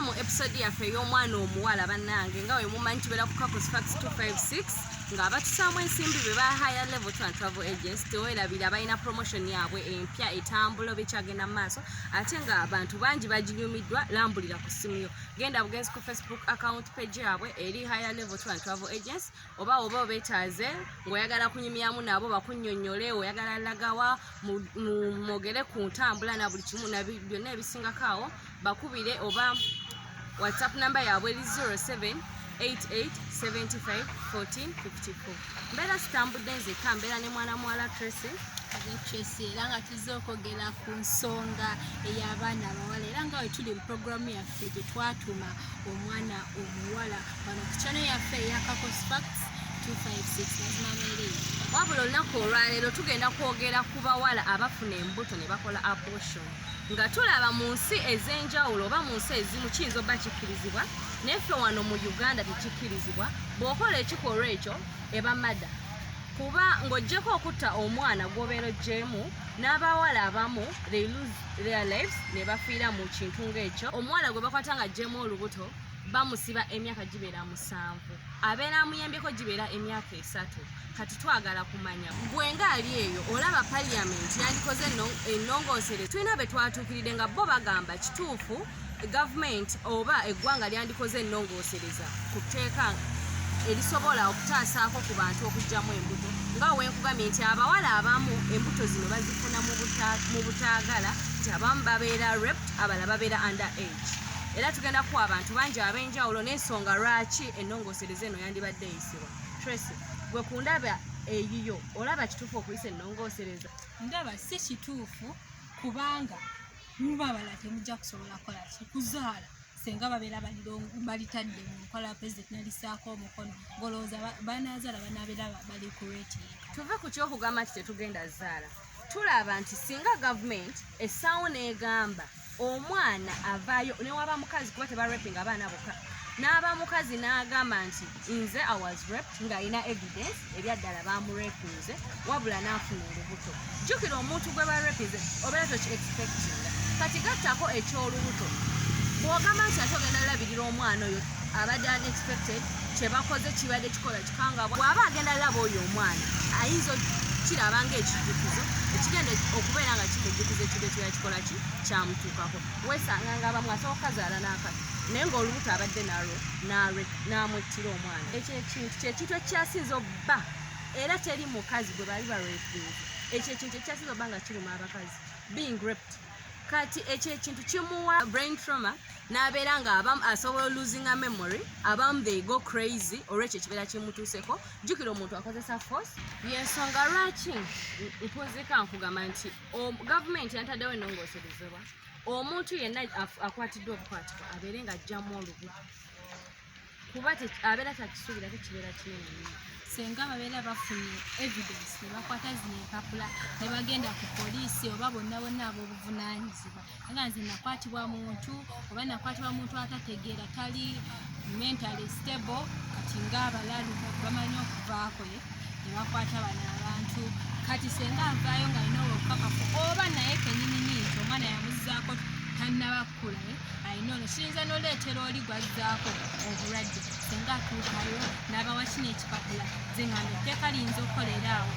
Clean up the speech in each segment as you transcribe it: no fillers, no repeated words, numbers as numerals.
era mu episode yaffe y'omwana omuwala bannange nga we mumanyi tubeera ku Couples Facts 256 nga batusaamu ensimbi be ba higher level tour and travel agents tewerabira balina promotion yaabwe empya etambulo bekyagenda mu maaso ate nga abantu bangi baginyumiddwa lambulira ku simu yo genda bugenzi ku Facebook account page yaabwe eri higher level tour and travel agents oba beetaaze ng'oyagala kunyumyamu nabo bakunnyonnyole oyagala lagawa mwogere ku ntambula na buli kimu na byonna ebisingako awo bakubire oba WhatsApp number yaabwe eri 0788751454 mbeera sitambudde nzekka mbeera ne mwana muwala Tracy era nga tuzze okwogera ku nsonga ey'abaana abawala era nga we tuli mu programu yaffe gye twatuma omwana omuwala wano ku channel yaffe eya Couples Facts 256 nazimameereyo wabula olunaku olwaleero tugenda kwogera ku bawala abafuna embuto ne bakola abortion nga tulaba mu nsi ez'enjawulo oba mu nsi ezimu kiyinza obba kikkirizibwa neffe wano mu Uganda tekikkirizibwa bw'okola ekikolwa ekyo eba mada kuba ng'oggyeko okutta omwana gw'obeera oggyemu n'abawala abamu they lose their lives ne bafiira mu kintu ng'ekyo omuwala gwe bakwata nga aggyemu olubuto bamusiba emyaka gibeera 7 abeera amuyambyeko gibeera emyaka 3 kati twagala kumanya gwe ngaali eyo olaba parliament yandikoze ennongoosereza tulina be twatuukiridde nga bo bagamba kituufu gavumenti oba eggwanga lyandikoze ennongoosereza ku tteeka erisobola okutaasaako ku bantu okuggyamu embuto nga wenkugambye nti abawala abamu embuto zino bazifuna mu butaagala nti abamu babeera raped abalala babeera under age era tugenda kuwa abantu bangi ab'enjawulo n'ensonga lwaki ennongoosereza eno yandibadde eyisibwa. Tracy gwe ku ndaba eyiyo olaba kituufu okuyisa ennongoosereza? Ndaba si kituufu kubanga mubabala temujja kusobola kukola ki kuzaala senga babeera balitadde mu nkola president nalisaako omukono ngolowooza banaazaala banaabeera bali ku rating. Tuve ku kyokugamba nti tetugenda zaala tulaba nti singa gavumenti essaawo n'egamba omwana avaayo newaba mukazi kuba tebaraping abaana bokka n'aba mukazi n'agamba nti nze I was raped ng'alina evidence eryaddala bamurapinze wabula n'afuna olubuto jjukira omuntu gwe barapinze obeera toki-expectinga kati gattako eky'olubuto bw'ogamba nti ate ogenda labirira omwana oyo abadde unexpected kyebakoze kibadde kikola kikangabwa bw'aba agenda laba oyo omwana ayinza kiraba ng'ekijjukizo ekigenda okubeera nga kimujjukiza ekintu ekikola ki kyamutuukako weesanga nga abamu asooka kazaala n'akati naye ng'olubuto abadde n'amwettira omwana ekyo ekintu kyekintu ekyasinza obba era teri mukazi gwe bali barepinze ekyo ekintu ekyasinza obba nga kiruma abakazi being raped kati ekyo ekintu kimuwa brain trauma n'abeera nga abamu asobola losing a memory abamu they go crazy olwekyo ekibeera kimutuuseko jjukira omuntu akozesa force yensonga lwaki mpuzika nkugamba nti gavumenti yantaddewo ennongooserezebwa omuntu yenna akwatiddwa obukwatibwa abeere nga ajjamu olubuto kuba abeera takisuubira tekibeera kinene senga babeera bafunye evidence ne bakwata zino empapula ne bagenda ku poliisi oba bonna ab'obuvunaanyizibwa nga nze nakwatibwa muntu oba nakwatibwa muntu atategeera tali mentally stable kati ng'abalalu bamanyi okuvaako ne bakwata bano abantu kati senga avaayo nga alina obukakafu oba naye kenyininyini nti omwana yamuzzaako tannabakula ayina ono kiyinza n'oleetera oli gwazzaako obulwadde senga atuukayo n'abawa kino ekipapula ze ngamba etteeka liyinza okukolera awo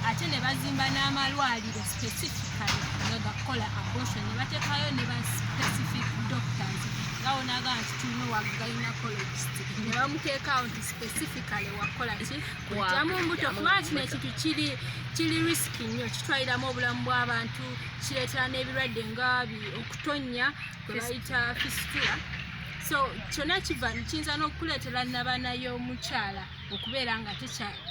ate ne bazimba n'amalwaliro specifically nga gakola abortion ne bateekayo ne ba specific doctors ngawo n'agamba nti tulina wa gynecologist ne bamuteekawo nti specifically wakola ki kuggyamu mbuto kubanga kino ekintu kiri risiki nnyo kitwaliramu obulamu bw'abantu kireetera n'ebirwadde nga okutonnya kwe bayita fistula so kyonna kiyinza n'okuleetera nnabaana y'omukyala okubeera nga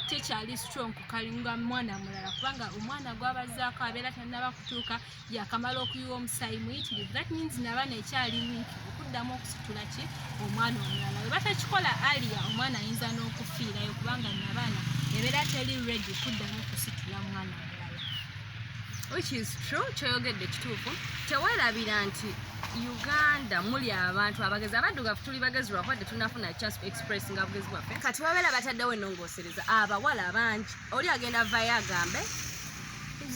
tekyali strong kukalinga mwana mulala kubanga omwana gw'abazzaako abeera tannaba kutuuka yakamala okuyiwa omusaayi muyitirivu that means n'abaana ekyali wiiki okuddamu okusitula ki omwana omulala we batakikola aliya omwana ayinza n'okufiirayo kubanga n'abaana ebeera teri ready kuddamu okusitula mwana omulala which is true kyoyogedde kituufu teweerabira nti Uganda muli abantu abagezi abaddugavu tuli bagezi lwakwadde tunafuna chance express nga bugezi bwaffe kati babeera bataddewo ennongoosereza abawala bangi oli agenda avayo agambe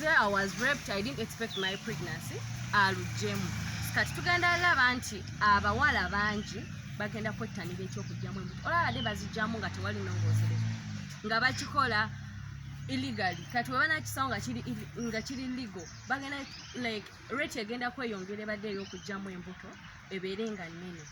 I was raped I didn't expect my pregnancy Alujjemu kati tugenda laba nti abawala bangi bagenda kwettanira ekyokujjamu embuto olaba de bazijjamu nga tewali nnongoosereza nga bakikola illegally kati weba nakisawo nga kiri legal bagenda like rate egenda kweyongera ebadde ey'okujjamu embuto ebeere nga nnene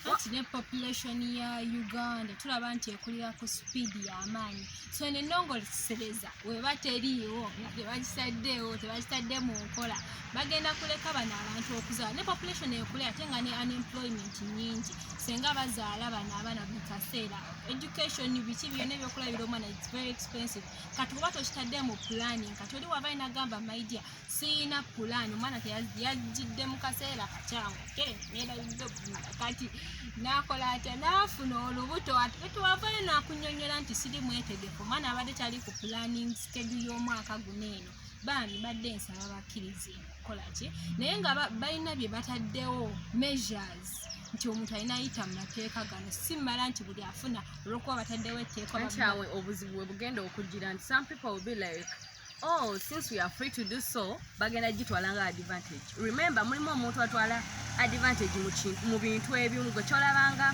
anti ne population ya Uganda tulaba nti ekulira ku speed y'amaanyi so n'ennongosereza weba teriiwo nga tebakitadde mu nkola bagenda kuleka bano abantu okuzaala ne population ekulira ate nga ne unemployment nyingi senga bazaala bano abaana buli kaseera education biki byonna ebyokulabira omwana it's very expensive kati oba tokitadde mu planning kati oli waba inagamba maidia siina plan omwana teyajjidde mu kaseera kakyangu nerabidde kati nakola atya naafuna olubuto ate tuwavayo nakunyonyola nti siri mwetegefu omwana abadde kyali ku planning schedule y'omwaka guno eno baani badde nsaba bakkirize kola ki naye nga balina bye bataddewo measures nti omuntu alina ayita mu mateeka gano simmala nti buli afuna olwokuba bataddewo etteeka anti awe obuzibu bwe bugenda okujjira nti some people will be like oh since we are free to do so bagenda gitwala nga advantage remember mulimu omuntu atwala advantage mu bintu ebimu gwe kyolabanga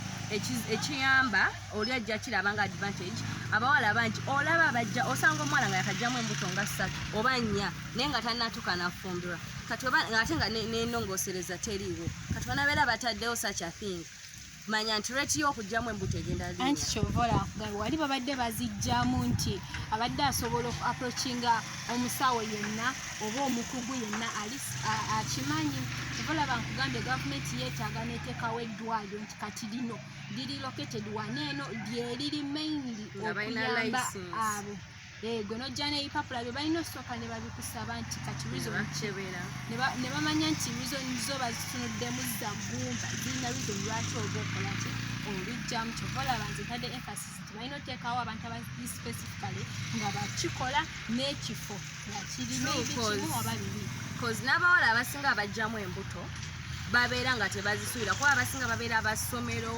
ekiyamba oli ajja kirabanga advantage abawala bangi olaba bajja osanga omwana nga yakajjamu embuto nga 3 oba 4 naye nga tannatuuka nafumbirwa kati ate nga n'ennongoosereza teriiwo kati banabeera bataddewo such a thing manya nti rate y'okujjamu embuto egenda linnya anti kyovola kugabe wali babadde bazijjamu nti abadde asobola approachinga omusawo yenna oba omukugu yenna akimanyi kyovola bankugambye gavumenti yeetaaga neteekawo eddwaliro nti kati lino liri located waneeno lyeriri mainly okuyamba abo gwe nojja n'ebipapula bye balina osooka ne babikusaba nti kati ne bamanya nti reason zo bazitunuddemu zaggumba zirina reason lwaki oba okola ki olujjamu kyovola banze tadde emphasis nti balina oteekawo abantu abali specifically nga bakikola n'ekifo nga kirina ebikimu oba bibiri cause n'abawala abasinga abajjamu embuto babeera nga tebazisuubira kuba abasinga babeera abasomero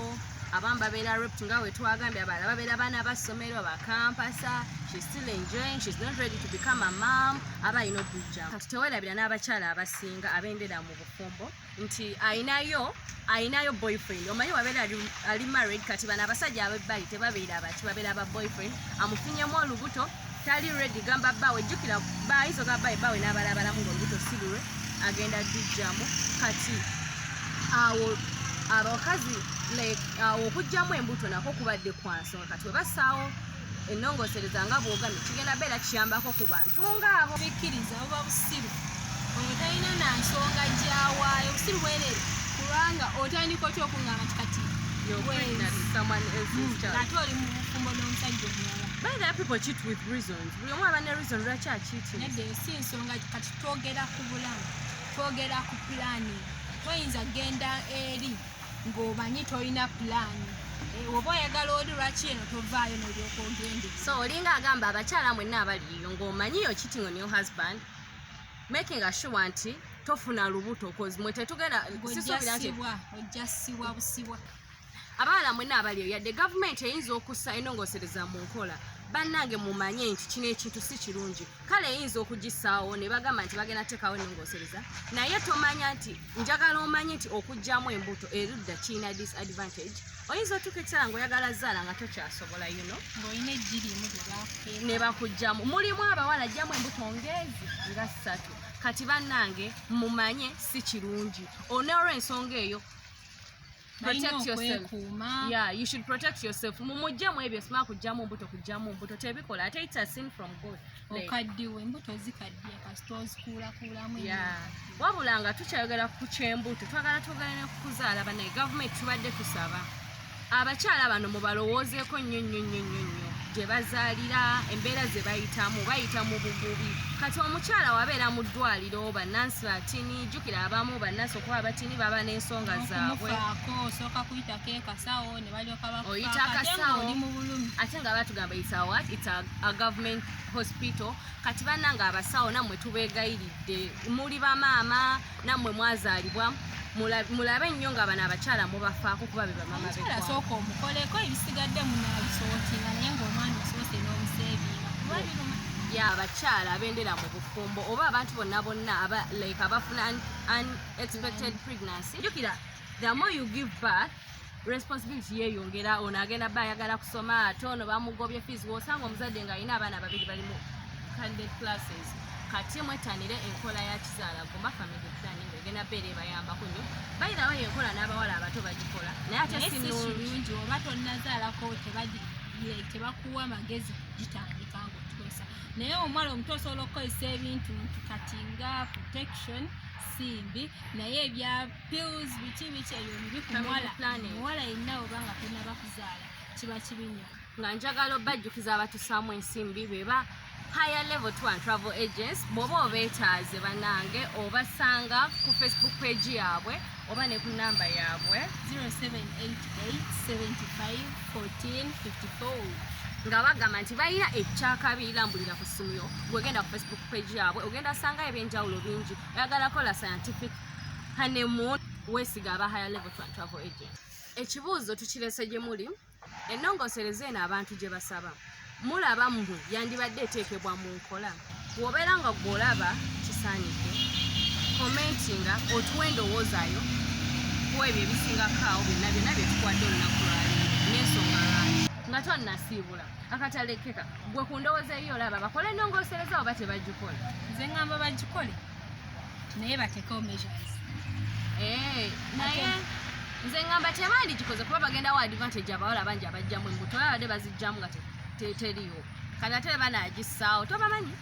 abamu babeera raped nga we twagambye abalala babeera baana basomero bakampasa she's still enjoying she's not ready to become a mom aba alina okujjamu kati tewerabira n'abakyala abasinga abendera mu bufumbo nti ayinayo boyfriend omanyi wabeera ali married kati bano abasajja abebbali tebabeera bati babeera aba boyfriend amufinyemu olubuto tali ready gamba bbawe jjukira bayiso ga bbawe n'abalabalamu ng'olubuto silure agenda dujjamu kati awo abakazi okujjamu embuto nako kubadde kwansonga kati we basaawo ennongoosereza nga bw'ogambye kigenda beera kiyambako ku bantu ng'abo bikkiriza buba busiru oyo talina na nsonga gyawaayo busiru bwerere kubanga otandika otya okuŋŋamba nti kati ate oli mu bufumbo n'omusajja omulala by the people cheat with reasons buli omu aba ne reason lwaki akiiti nedde si nsonga kati twogera ku bulamu twogera ku planning toyinza genda eri ng'omanyi tolina pulaani oba oyagala oli lwaki eno tovaayo n'olyoka ogende so olinga agamba abakyala mwenna abaliyo ng'omanyi yo cheating on your husband making sure nti tofuna lubuto cause mwe tetugenda ojja ssibwa busibwa abawala mwenna abaliyo yadde gavumenti eyinza okussa ennongoosereza mu nkola bannange mumanye nti kino ekintu si kirungi kale eyinza okugisaawo ne bagamba nti bagenda teekawo ennongoosereza naye tomanya nti njagala omanye nti okujjamu embuto erudda kirina disadvantage oyinza otuuka ekiseera ng'oyagala zaala nga tokyasobola ng'olina ejjirimu ne bakujjamu mulimu abawala ajjamu embuto ngezi nga 3 kati bannange mumanye si kirungi olw'ensonga eyo protect yourself. Yeah, you should protect yourself. Mumujjamu ebyo sima kujjamu mbuto tebikola ate it's a sin from God. Okaddiwe embuto zikaddiye kasita ozikuulakuulamu. Yeah. Wabula nga tukyayogera ku kyembuto twagala tugane kuzaala banaye gavumenti tubadde tusaba abakyala bano mubalowoozeeko nnyo gye bazaalira embeera ze bayita mu bugubi kati omukyala wabeera mu ddwaliro bannansi batini jjukira abamu bannansi okuba abatini baba n'ensonga zaabwe osooka kuyitako ekasawo ne balyoka oyita akasawo ate nga batugamba it's a government hospital kati bannanga abasawo nammwe tubeegayiridde muli bamaama nammwe mwazaalibwa mulabe ennyo nga bano abakyala mubafaako kuba be bamama bekwasooka omukoleko ebisigadde munabisootinga naye ng'omwana osoose n'omuseebinga kuba biruma y'abakyala abendera mu bufumbo oba abantu bonna like abafuna unexpected pregnancy. Jukira, the more you give birth, responsibility yeyongera. Ono agenda bayagala kusoma ate ono bamugobye fees. Wosanga omuzadde nga alina abaana babiri bali mu candidate classes. Kati mwetanire enkola ya kizaala gomba family planning egenda beere bayambako nnyo. Bayira wayo enkola n'abawala abato bagikola naye ate si nnungi oba tonnazaalako tebakuwa magezi gitandika ng'otukosa. Naye omuwala omuto osobola okukozesa ebintu kati nga protection simbi naye ebya pills biki ebyo bibi ku muwala yenna oba nga tonnaba kuzaala kiba kibi nnyo. Nga njagala obajjukiza abatusaamu ensimbi beba higher level tour and travel agents bw'oba obeetaaze bannange obasanga ku Facebook page yaabwe oba ne ku namba yaabwe 0788751454 nga bagamba nti balina ekyakabi lambulira ku ssimu yo. Bw'ogenda ku Facebook page yaabwe ogenda sangayo ebyenjawulo bingi. Oyagala kola scientific honeymoon weesiga aba higher level tour and travel agent. Ekibuuzo tukirese gye muli ennongoosereza eno abantu gye basaba mulaba mmwe yandibadde eteekebwa mu nkola. Bw'obeera nga gw'olaba kisaanidde commentinga otuwe endowoozaayo ku ebyo ebisingakaawo byonna bye tukuwadde olunaku lwaleero n'ensonga lwaki nga tonnasiibula akatalekeka. Gwe ku ndowooza eyo olaba bakole ennongoosereza oba tebagikola? Nze ngamba bagikole naye batekewo measures. Naye nze ngamba tebandigikoze kuba bagendawo advantage abawala bangi abajjamu embuto olabadde bazijjamu nga teriiwo kati ate banagissaawo tobamanyi